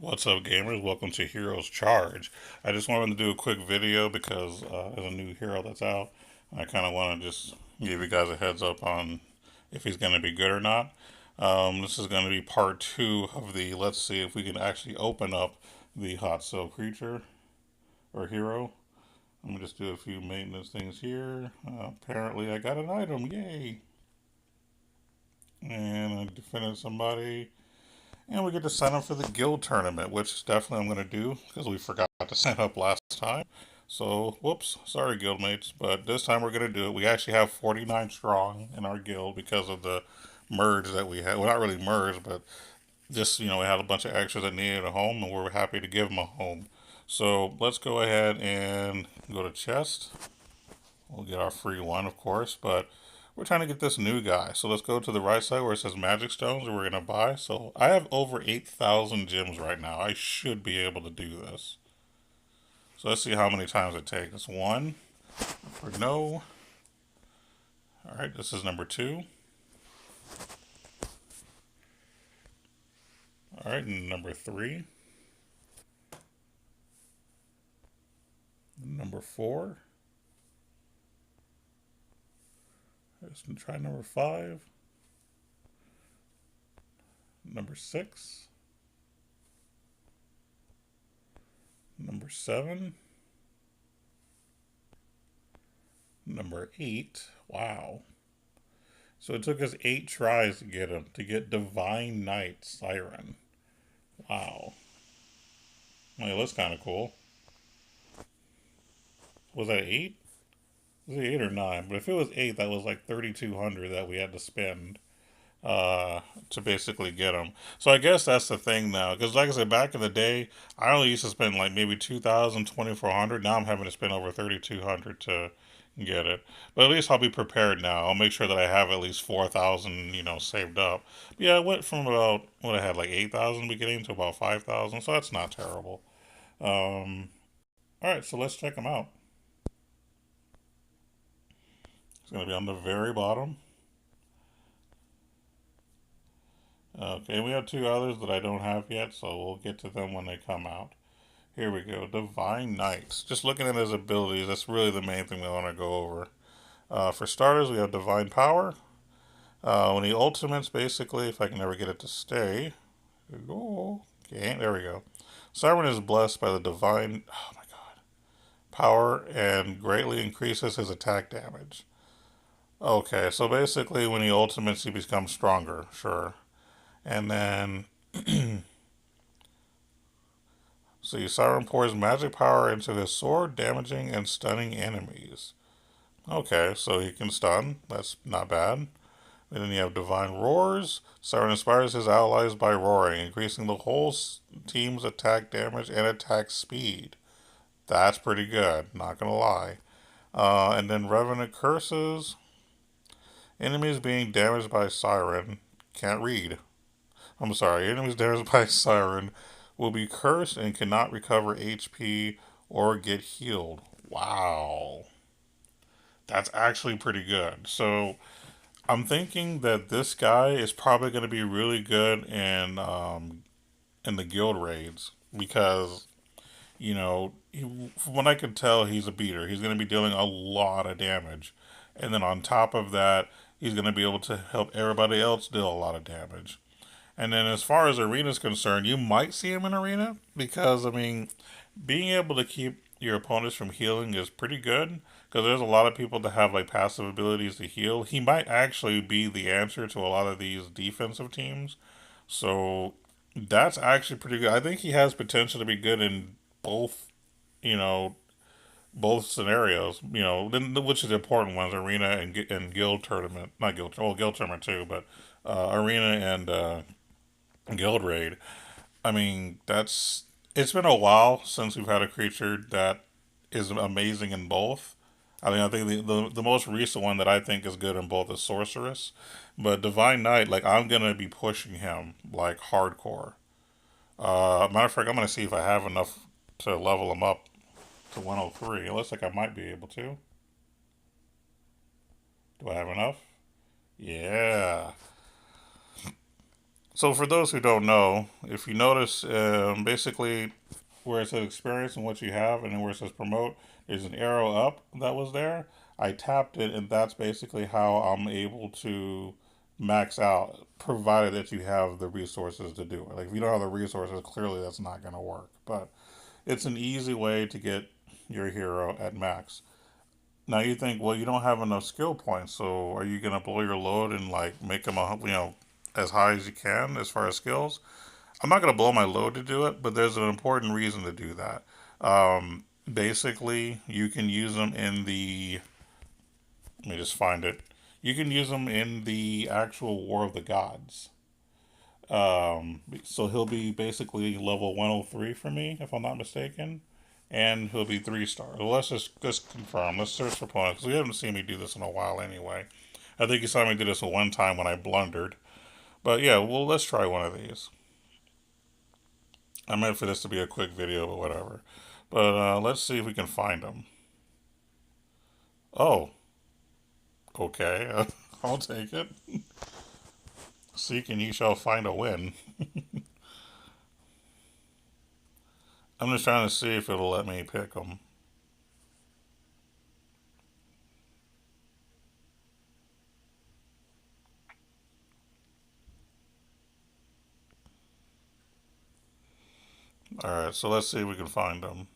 What's up, gamers? Welcome to Heroes Charge. I just wanted to do a quick video because there's a new hero that's out. I kind of want to just give you guys a heads up on if he's going to be good or not. This is going to be part two of the let's see if we can actually open up the Hot Cell creature or hero. Let me just do a few maintenance things here. Apparently, I got an item. Yay! And I defended somebody. And we get to sign up for the guild tournament, which definitely I'm going to do because we forgot to sign up last time. So, whoops, sorry, guildmates, but this time we're going to do it. We actually have 49 strong in our guild because of the merge that we had. Well, not really merge, but just, we had a bunch of extras that needed a home, and we were happy to give them a home. So, let's go ahead and go to chest. We'll get our free one, of course, but we're trying to get this new guy. So let's go to the right side where it says magic stones that we're going to buy. So I have over 8,000 gems right now. I should be able to do this. So let's see how many times it takes. One for no. All right, this is number two. All right, and number three. Number four. Let's try number five. Number six. Number seven. Number eight. Wow. So it took us 8 tries to get him, to get Divine Knight Siren. Wow. Well, that's kind of cool. Was that 8? Was it 8 or 9? But if it was 8, that was like 3,200 that we had to spend to basically get them. So I guess that's the thing now. Because like I said, back in the day, I only used to spend like maybe 2,000, 2,400. Now I'm having to spend over 3,200 to get it. But at least I'll be prepared now. I'll make sure that I have at least 4,000, saved up. But yeah, I went from about, what I had, like 8,000 beginning to about 5,000. So that's not terrible. All right, so let's check them out. It's going to be on the very bottom. Okay, we have two others that I don't have yet, so we'll get to them when they come out. Here we go, Divine Knights. Just looking at his abilities, that's really the main thing we want to go over. For starters, we have Divine Power. When he ultimates, basically, if I can ever get it to stay. Oh, okay, there we go. Siren is blessed by the Divine Power and greatly increases his attack damage. Okay, so basically, when he ultimates, he becomes stronger, sure. And then, see, Siren pours magic power into his sword, damaging and stunning enemies. Okay, so he can stun. That's not bad. And then you have Divine Roars. Siren inspires his allies by roaring, increasing the whole team's attack damage and attack speed. That's pretty good, not gonna lie. And then Revenant Curses. Enemies being damaged by Siren can't read. I'm sorry, enemies damaged by Siren will be cursed and cannot recover HP or get healed. Wow. That's actually pretty good. So I'm thinking that this guy is probably going to be really good in the guild raids because from what I can tell, he's a beater. He's going to be dealing a lot of damage, and then on top of that, he's going to be able to help everybody else deal a lot of damage. And then as far as arena is concerned, you might see him in arena because I mean, being able to keep your opponents from healing is pretty good because there's a lot of people that have like passive abilities to heal. He might actually be the answer to a lot of these defensive teams. So that's actually pretty good. I think he has potential to be good in both, you know, both scenarios. Which is the important ones: arena and guild tournament. Not guild, well, guild tournament too, but arena and guild raid. I mean, it's been a while since we've had a creature that is amazing in both. I mean, I think the most recent one that I think is good in both is Sorceress, but Divine Knight, like I'm gonna be pushing him like hardcore. Matter of fact, I'm gonna see if I have enough to level him up to 103. It looks like I might be able to. Do I have enough? Yeah. So for those who don't know, if you notice, basically where it says experience and what you have, and then where it says promote, there's an arrow up that was there. I tapped it, and that's basically how I'm able to max out, provided that you have the resources to do it. Like if you don't have the resources, clearly that's not going to work. But it's an easy way to get your hero at max. Now you think, well, you don't have enough skill points, so are you gonna blow your load and like make them as high as you can as far as skills? I'm not gonna blow my load to do it, but there's an important reason to do that. Basically, you can use them in the. Let me just find it. You can use them in the actual War of the Gods. So he'll be basically level 103 for me, if I'm not mistaken, and he'll be 3 stars. Well, let's confirm. Let's search for opponents because we haven't seen me do this in a while anyway. I think you saw me do this one time when I blundered. But yeah, well, let's try one of these. I meant for this to be a quick video, but whatever. But let's see if we can find them. Oh, okay. I'll take it. Seek and you shall find a win. I'm just trying to see if it'll let me pick them. Alright, so let's see if we can find them.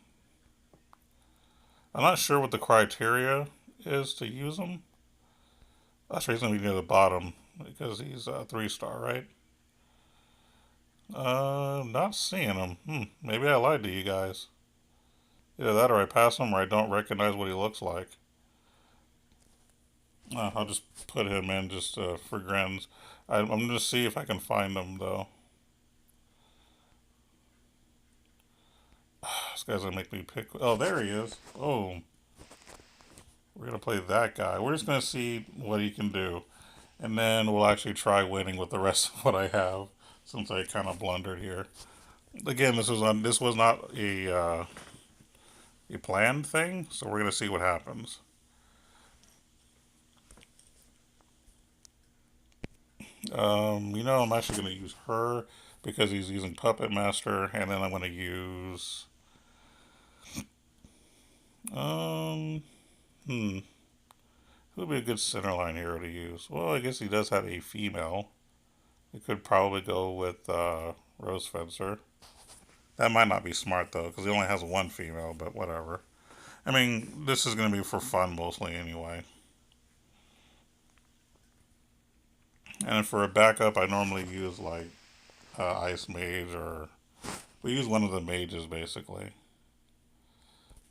I'm not sure what the criteria is to use them. That's reason he's near the bottom because he's a 3 star, right? Not seeing him. Maybe I lied to you guys. Either that or I pass him or I don't recognize what he looks like. I'll just put him in just for grins. I'm going to see if I can find him though. This guy's gonna make me pick. Oh, there he is. Oh, we're gonna play that guy. We're just gonna see what he can do, and then we'll actually try winning with the rest of what I have, since I kind of blundered here. Again, this was not a planned thing, so we're gonna see what happens. I'm actually gonna use her because he's using Puppet Master, and then I'm gonna use um hmm who would be a good centerline hero to use? Well, I guess he does have a female. We could probably go with Rose Fencer. That might not be smart though, because he only has one female, but whatever. I mean, this is going to be for fun mostly anyway. And for a backup, I normally use like Ice Mage or we use one of the mages basically.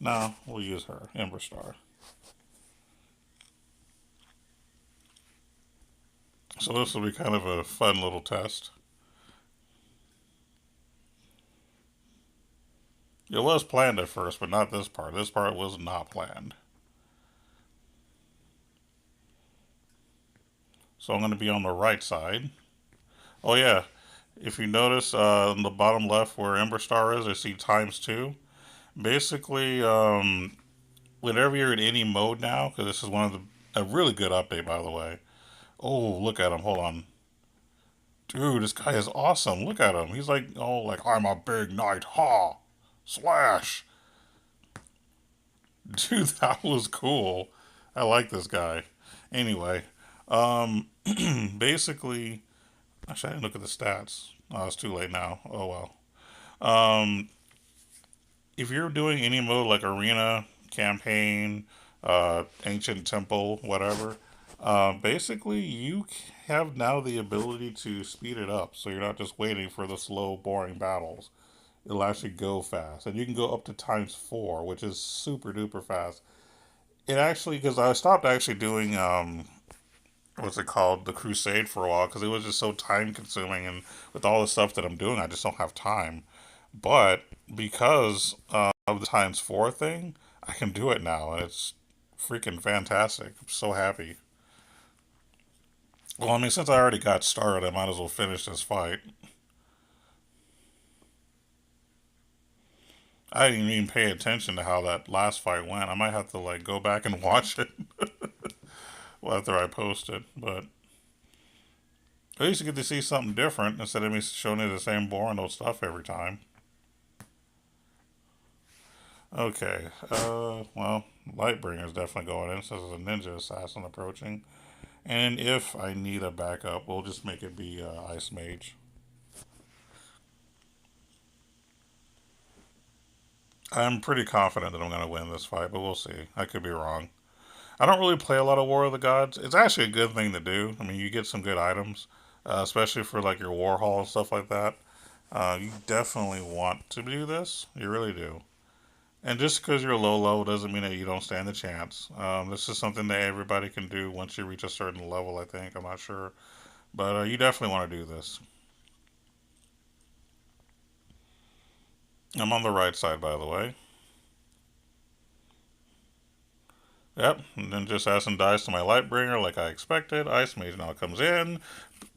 No, we'll use her, Ember Star. So this will be kind of a fun little test. It was planned at first, but not this part. This part was not planned. So I'm going to be on the right side. Oh yeah, if you notice on the bottom left where Ember Star is, I see ×2. Basically, whenever you're in any mode now, because this is a really good update by the way. Oh, look at him. Hold on. Dude, this guy is awesome. Look at him. He's like, oh, like, I'm a big knight. Ha! Slash! Dude, that was cool. I like this guy. Anyway, basically, actually, I didn't look at the stats. Oh, it's too late now. Oh, well. Um, if you're doing any mode like Arena, Campaign, Ancient Temple, whatever, basically, you have now the ability to speed it up, so you're not just waiting for the slow, boring battles. It'll actually go fast, and you can go up to ×4, which is super duper fast. It actually, because I stopped actually doing what's it called, the Crusade for a while, because it was just so time consuming, and with all the stuff that I'm doing, I just don't have time. But because of the ×4 thing, I can do it now, and it's freaking fantastic. I'm so happy. Well, I mean, since I already got started, I might as well finish this fight. I didn't even pay attention to how that last fight went. I might have to like go back and watch it well, after I post it. But At least you get to see something different instead of me showing you the same boring old stuff every time. Okay, well, Lightbringer is definitely going in since there's a ninja assassin approaching. And if I need a backup, we'll just make it be Ice Mage. I'm pretty confident that I'm going to win this fight, but we'll see. I could be wrong. I don't really play a lot of War of the Gods. It's actually a good thing to do. I mean, you get some good items, especially for like your War Hall and stuff like that. You definitely want to do this. You really do. And just because you're low doesn't mean that you don't stand a chance. This is something that everybody can do once you reach a certain level, I think. I'm not sure. But you definitely want to do this. I'm on the right side, by the way. Yep, and then just add some dice to my Lightbringer like I expected. Ice Mage now comes in,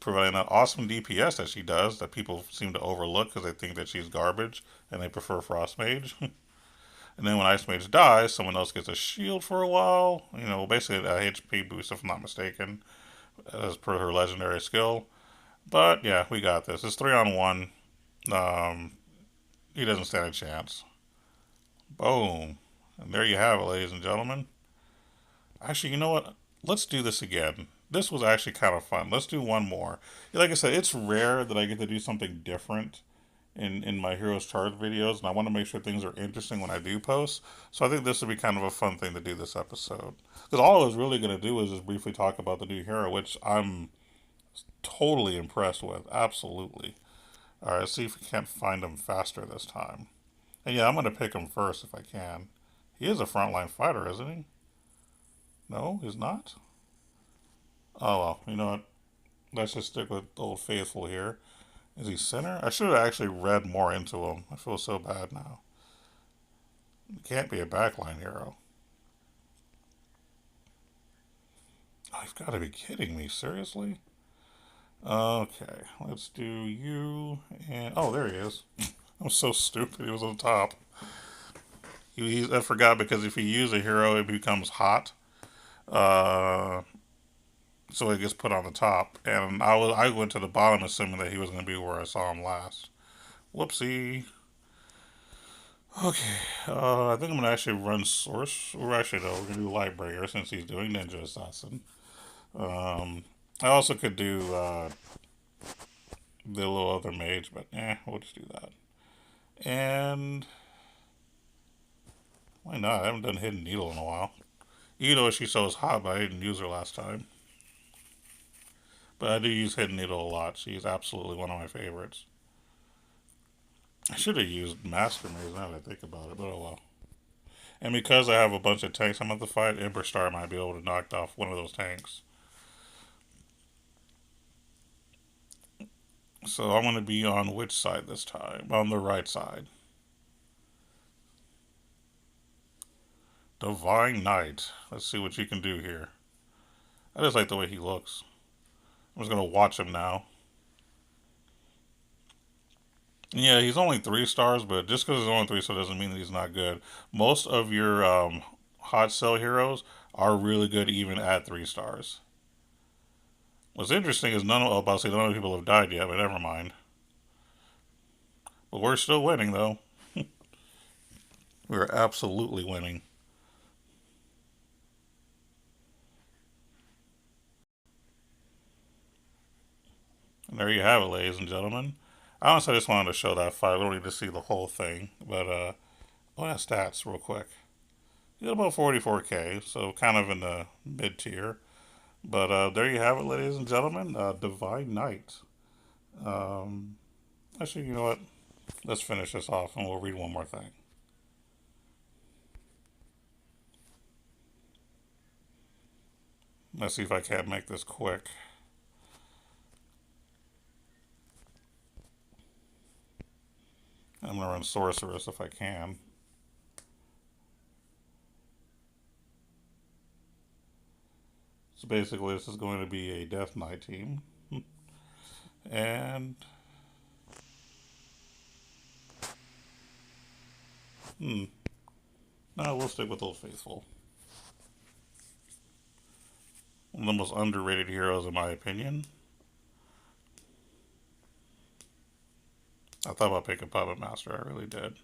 providing that awesome DPS that she does that people seem to overlook because they think that she's garbage and they prefer Frost Mage. And then when Ice Mage dies, someone else gets a shield for a while. You know, basically a HP boost if I'm not mistaken, as per her legendary skill. But yeah, we got this. It's 3-on-1. Um, he doesn't stand a chance. Boom. And there you have it, ladies and gentlemen. Actually, you know what? Let's do this again. This was actually kind of fun. Let's do one more. Like I said, it's rare that I get to do something different in my Heroes Charge videos, and I want to make sure things are interesting when I do post. So I think this would be kind of a fun thing to do this episode. Because all I was really going to do is just briefly talk about the new hero, which I'm totally impressed with. Absolutely. All right, let's see if we can't find him faster this time. And yeah, I'm going to pick him first if I can. He is a frontline fighter, isn't he? No, he's not? Oh, well, you know what? Let's just stick with Old Faithful here. Is he center? I should have actually read more into him. I feel so bad now. He can't be a backline hero. Oh, you've got to be kidding me. Seriously? Okay, let's do you and. Oh, there he is. I'm so stupid. He was on top. I forgot because if you use a hero, it becomes hot. Uh, so it gets put on the top. And I went to the bottom assuming that he was going to be where I saw him last. Whoopsie. Okay, I think I'm gonna actually run Source, or actually no, we're gonna do Lightbringer since he's doing Ninja Assassin. Um, I also could do the little other mage, but we'll just do that. And why not? I haven't done Hidden Needle in a while. You know she's so hot, but I didn't use her last time. But I do use Hidden Needle a lot. She's absolutely one of my favorites. I should have used Master Maze now that I think about it, but oh well. And because I have a bunch of tanks I'm about to fight, Ember Star might be able to knock off one of those tanks. So I'm going to be on which side this time? On the right side. Divine Knight. Let's see what you can do here. I just like the way he looks. I'm just going to watch him now. Yeah, he's only 3 stars, but just because he's only 3 stars doesn't mean that he's not good. Most of your hot cell heroes are really good even at 3 stars. What's interesting is none of, about to say none of the people have died yet, but never mind. But we're still winning though. We're absolutely winning. And there you have it, ladies and gentlemen. I honestly just wanted to show that fight. We don't need to see the whole thing, but oh, yeah, stats real quick. You got about 44k, so kind of in the mid tier. But there you have it, ladies and gentlemen. Divine Knight. Um, Actually, you know what? Let's finish this off, and we'll read one more thing. Let's see if I can't make this quick. I'm gonna run Sorceress if I can. So basically, this is going to be a Death Knight team, and no, we'll stick with Old Faithful. One of the most underrated heroes, in my opinion. I thought about picking Puppet Master. I really did.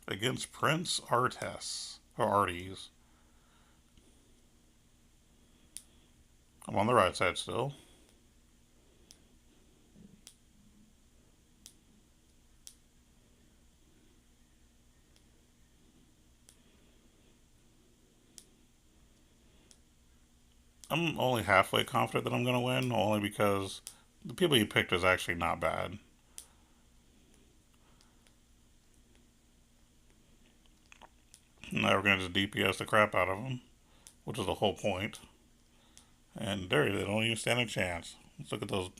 Against Prince Artes. Or Artes. I'm on the right side still. I'm only halfway confident that I'm going to win, only because the people you picked is actually not bad. Now we're going to just DPS the crap out of them, which is the whole point. And there, they don't even stand a chance. Let's look at those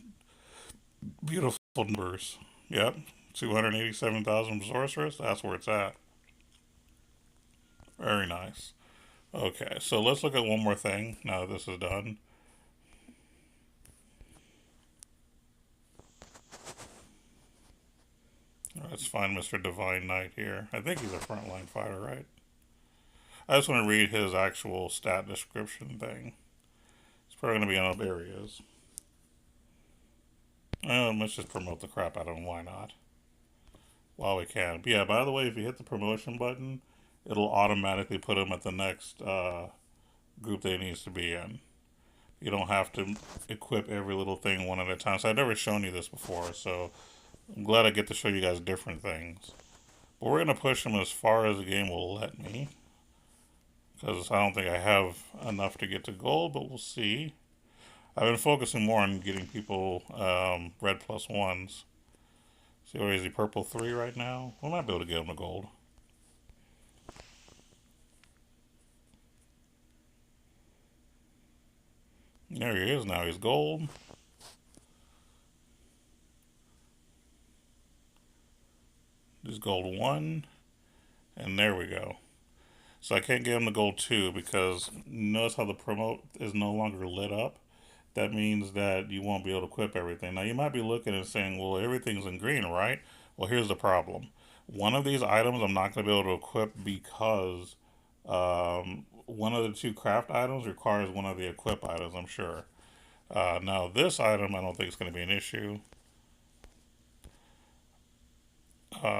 beautiful numbers. Yep, 287,000 sorceress. That's where it's at. Very nice. Okay, so let's look at one more thing now that this is done. Let's find Mr. Divine Knight here. I think he's a frontline fighter, right? I just want to read his actual stat description thing. It's probably going to be on there. He is. Let's just promote the crap out of him. Why not? While we can. But yeah, by the way, if you hit the promotion button, it'll automatically put him at the next group that he needs to be in. You don't have to equip every little thing one at a time. So I've never shown you this before, so I'm glad I get to show you guys different things. But we're going to push him as far as the game will let me. Because I don't think I have enough to get to gold, but we'll see. I've been focusing more on getting people red plus ones. See, where is he? Purple 3 right now? We might be able to get him to gold. There he is now. He's gold. He's gold 1. And there we go. So I can't get him to gold 2 because notice how the promote is no longer lit up. That means that you won't be able to equip everything. Now you might be looking and saying, well, everything's in green, right? Well, here's the problem. One of these items I'm not going to be able to equip because one of the 2 craft items requires one of the equip items, I'm sure. Now this item I don't think is going to be an issue.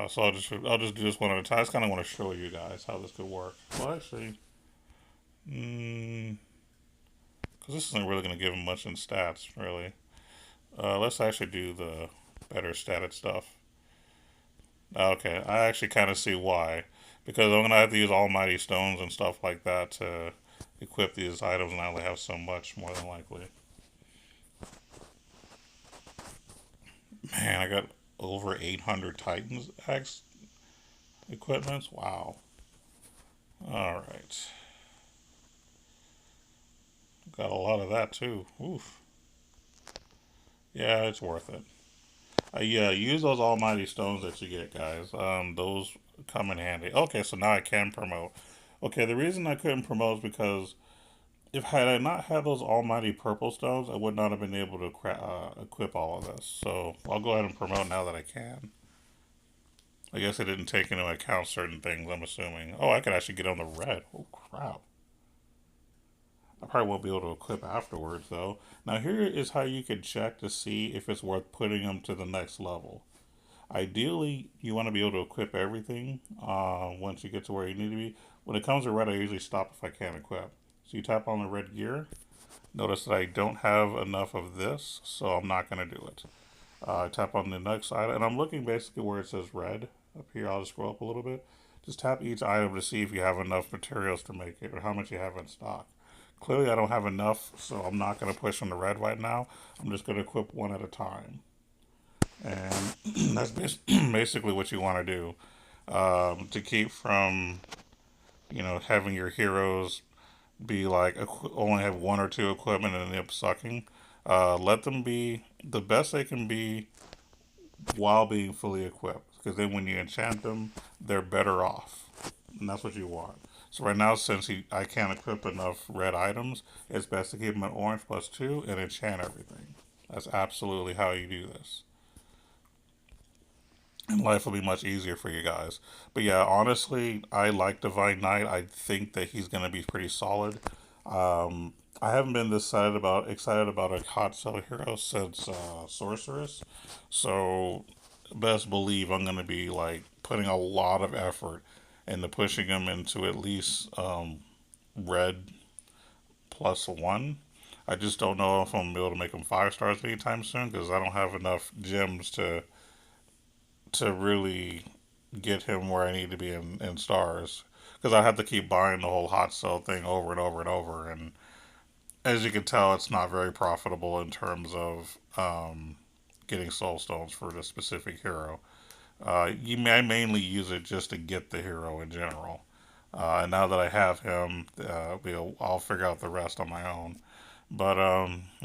So I'll just do this one at a time. I just kind of want to show you guys how this could work. Well, actually, because this isn't really going to give him much in stats, really. Let's actually do the better stated stuff. Okay, I actually kind of see why. Because I'm going to have to use almighty stones and stuff like that to equip these items, and I only have so much, more than likely. Man, I got over 800 Titans X equipments. Wow. Alright. Got a lot of that too. Oof. Yeah, it's worth it. Yeah, use those almighty stones that you get, guys. Those come in handy. Okay, so now I can promote. Okay, the reason I couldn't promote is because if had I not had those almighty purple stones, I would not have been able to equip all of this. So I'll go ahead and promote now that I can. I guess I didn't take into account certain things, I'm assuming. Oh, I could actually get on the red. Oh, crap. I probably won't be able to equip afterwards, though. Now, here is how you can check to see if it's worth putting them to the next level. Ideally, you want to be able to equip everything once you get to where you need to be. When it comes to red, I usually stop if I can't equip. So you tap on the red gear. Notice that I don't have enough of this, so I'm not going to do it. I tap on the next item, and I'm looking basically where it says red. Up here, I'll just scroll up a little bit. Just tap each item to see if you have enough materials to make it or how much you have in stock. Clearly, I don't have enough, so I'm not going to push on the red right now. I'm just going to equip one at a time. And that's basically what you want to do to keep from, having your heroes be like only have 1 or 2 equipment and end up sucking. Let them be the best they can be while being fully equipped. Because then when you enchant them, they're better off. And that's what you want. So right now, since I can't equip enough red items, it's best to keep them at orange +2 and enchant everything. That's absolutely how you do this. And life will be much easier for you guys. But yeah, honestly, I like Divine Knight. I think that he's going to be pretty solid. I haven't been this excited about a hot cell hero since Sorceress. So best believe I'm gonna be like putting a lot of effort into pushing him into at least red +1. I just don't know if I'm gonna be able to make him 5 stars anytime soon because I don't have enough gems to really get him where I need to be in stars. Because I have to keep buying the whole hot cell thing over and over and over, and as you can tell, it's not very profitable in terms of getting soul stones for the specific hero. I mainly use it just to get the hero in general. And now that I have him, I'll figure out the rest on my own. But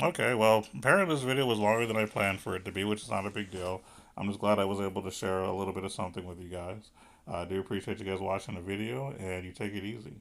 okay, well, apparently this video was longer than I planned for it to be, which is not a big deal. I'm just glad I was able to share a little bit of something with you guys. I do appreciate you guys watching the video, and you take it easy.